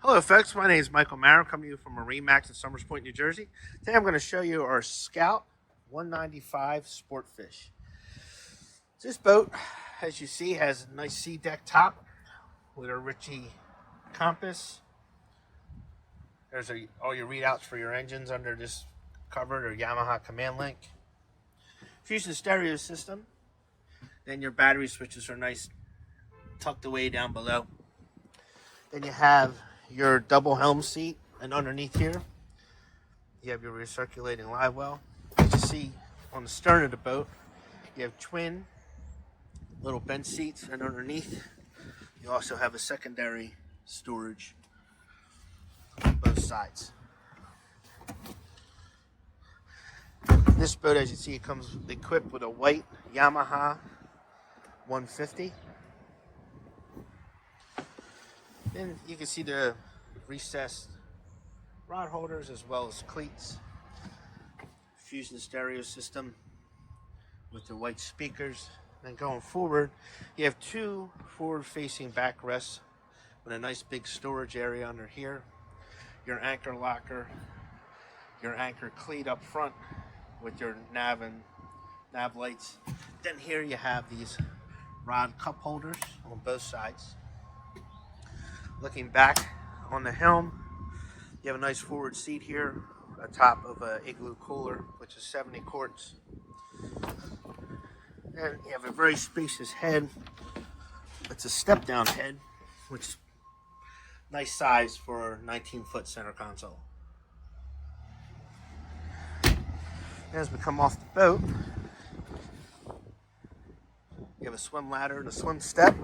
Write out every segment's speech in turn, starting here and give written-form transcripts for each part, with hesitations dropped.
Hello folks, my name is Michael Mara, coming to you from MarineMax in Summers Point, New Jersey. Today I'm going to show you our Scout 195 Sportfish. This boat, as you see, has a nice sea deck top with a Ritchie compass. There's all your readouts for your engines under this covered or Yamaha command link. Fusion stereo system. Then your battery switches are nice tucked away down below. Then you have your double helm seat, and underneath here you have your recirculating live well. As you see on the stern of the boat, you have twin little bench seats, and underneath you also have a secondary storage on both sides. This boat, as you see, it comes equipped with a white Yamaha 150. Then you can see the recessed rod holders as well as cleats. Fusion stereo system with the white speakers. Then going forward, you have two forward-facing backrests with a nice big storage area under here. Your anchor locker, your anchor cleat up front with your nav and nav lights. Then here you have these rod cup holders on both sides. Looking back on the helm, you have a nice forward seat here atop of an igloo cooler, which is 70 quarts. And you have a very spacious head. It's a step-down head, which is nice size for a 19-foot center console. As we come off the boat, you have a swim ladder and a swim step.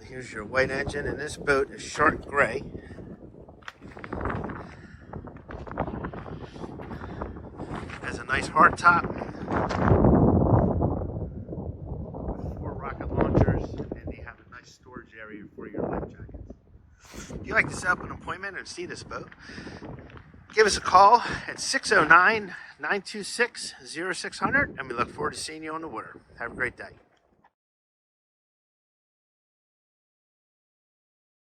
Here's your white engine, and this boat is shark gray. Has a nice hard top, 4 rocket launchers, and they have a nice storage area for your life jackets. If you'd like to set up an appointment and see this boat, give us a call at 609-926-0600, and we look forward to seeing you on the water. Have a great day.